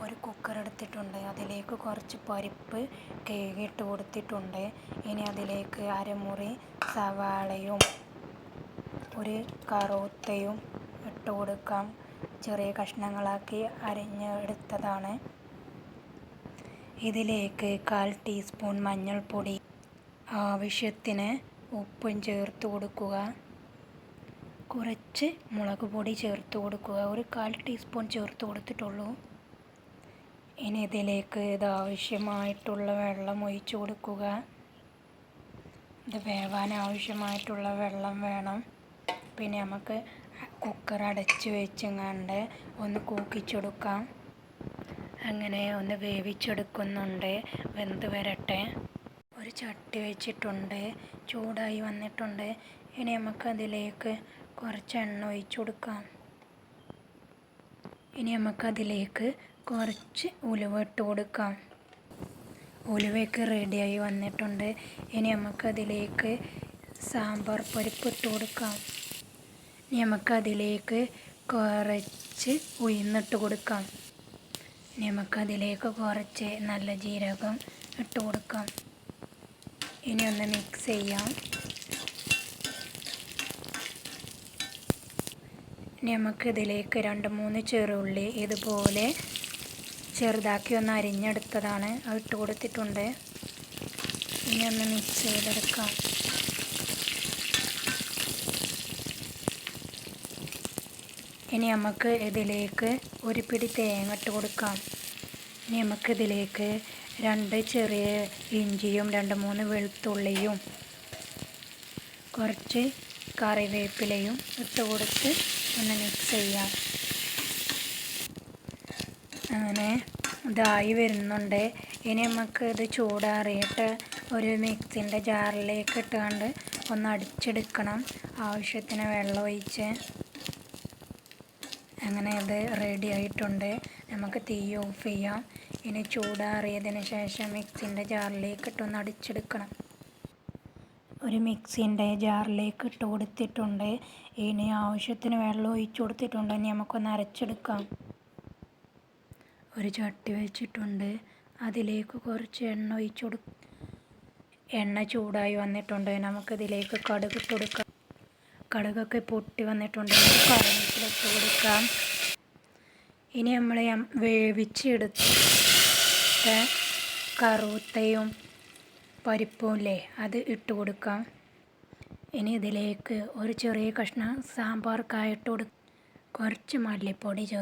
ഒരു കുക്കർ എടുത്തിട്ടുണ്ട്. അതിലേക്ക് കുറച്ച് പരിപ്പ് കഴുകിയിട്ട് കൊടുത്തിട്ടുണ്ട്. ഇനി അതിലേക്ക് അരമുറി സവാളയും ഒരു കറുത്തയും ഇട്ട് കൊടുക്കാം. ചെറിയ കഷ്ണങ്ങളാക്കി അരിഞ്ഞെടുത്തതാണ്. ഇതിലേക്ക് 1/4 ടീസ്പൂൺ മഞ്ഞൾപ്പൊടി, ആവശ്യത്തിന് ഉപ്പും ചേർത്ത് കൊടുക്കുക. കുറച്ച് മുളക് പൊടി ചേർത്ത് കൊടുക്കുക. ഒരു 1/4 ടീസ്പൂൺ ചേർത്ത് കൊടുത്തിട്ടുള്ളൂ. ഇനി ഇതിലേക്ക് ആവശ്യമായിട്ടുള്ള വെള്ളം ഒഴിച്ചു കൊടുക്കുക. ഇത് വേവാൻ ആവശ്യമായിട്ടുള്ള വെള്ളം വേണം. പിന്നെ നമുക്ക് കുക്കർ അടച്ച് വെച്ചങ്ങാണ്ട് ഒന്ന് കൂക്കിച്ചെടുക്കാം. അങ്ങനെ ഒന്ന് വേവിച്ചെടുക്കുന്നുണ്ട്. വെന്ത് വരട്ടെ. ഒരു ചട്ടി വെച്ചിട്ടുണ്ട്. ചൂടായി വന്നിട്ടുണ്ട്. ഇനി നമുക്കതിലേക്ക് കുറച്ച് എണ്ണ ഒഴിച്ചു കൊടുക്കാം. ഇനി നമുക്കതിലേക്ക് കുറച്ച് ഉലുവ ഇട്ട് കൊടുക്കാം. ഉലുവയൊക്കെ റെഡിയായി വന്നിട്ടുണ്ട്. ഇനി നമുക്കതിലേക്ക് സാമ്പാർ പരിപ്പ് ഇട്ട് കൊടുക്കാം. ഇനി നമുക്കതിലേക്ക് കുറച്ച് ഉഴുന്നിട്ട് കൊടുക്കാം. ഇനി നമുക്കതിലേക്ക് കുറച്ച് നല്ല ജീരകം ഇട്ട് കൊടുക്കാം. ഇനി ഒന്ന് മിക്സ് ചെയ്യാം. ഇനി നമുക്കിതിലേക്ക് 2-3 ചെറുള്ളി ഇതുപോലെ ചെറുതാക്കി ഒന്ന് അരിഞ്ഞെടുത്തതാണ്, അത് ഇട്ട് കൊടുത്തിട്ടുണ്ട്. ഇനി ഒന്ന് മിക്സ് ചെയ്തെടുക്കാം. ഇനി നമുക്ക് ഇതിലേക്ക് ഒരു പിടി തേങ്ങ ഇട്ട് കൊടുക്കാം. ഇനി നമുക്കിതിലേക്ക് 2 ചെറിയ ഇഞ്ചിയും 2-3 വെളുത്തുള്ളിയും കുറച്ച് കറിവേപ്പിലയും ഇട്ട് കൊടുത്ത് ഒന്ന് മിക്സ് ചെയ്യാം. അങ്ങനെ ഇതായി വരുന്നുണ്ട്. ഇനി നമുക്ക് ഇത് ചൂടാറിയിട്ട് ഒരു മിക്സിൻ്റെ ജാറിലേക്ക് ഇട്ടുകൊണ്ട് ഒന്ന് അടിച്ചെടുക്കണം. ആവശ്യത്തിന് വെള്ളം ഒഴിച്ച്. അങ്ങനെ ഇത് റെഡി ആയിട്ടുണ്ട്. നമുക്ക് തീ ഓഫ് ചെയ്യാം. ഇനി ചൂടാറിയതിന് ശേഷം മിക്സിൻ്റെ ജാറിലേക്ക് ഇട്ടൊന്ന് അടിച്ചെടുക്കണം. ഒരു മിക്സിൻ്റെ ജാറിലേക്ക് ഇട്ട് കൊടുത്തിട്ടുണ്ട്. ഇനി ആവശ്യത്തിന് വെള്ളം ഒഴിച്ചു കൊടുത്തിട്ടുണ്ട്. ഇനി നമുക്കൊന്ന് അരച്ചെടുക്കാം. ഒരു ചട്ടി വെച്ചിട്ടുണ്ട്. അതിലേക്ക് കുറച്ച് എണ്ണ ഒഴിച്ചു കൊടുക്കും. എണ്ണ ചൂടായി വന്നിട്ടുണ്ട്. നമുക്കിതിലേക്ക് കടുക് ഇട്ട് കൊടുക്കാം. കടുകൊക്കെ പൊട്ടി വന്നിട്ടുണ്ട്. കറിവേപ്പിലിട്ട് കൊടുക്കാം. ഇനി നമ്മൾ വേവിച്ചെടുത്ത കറുത്തയും പരിപ്പുമില്ലേ, അത് ഇട്ട് കൊടുക്കാം. ഇനി ഇതിലേക്ക് ഒരു ചെറിയ കഷ്ണം സാമ്പാർ കായ ഇട്ട് കൊടുക്കാം. കുറച്ച് മല്ലിപ്പൊടി ചേർത്ത്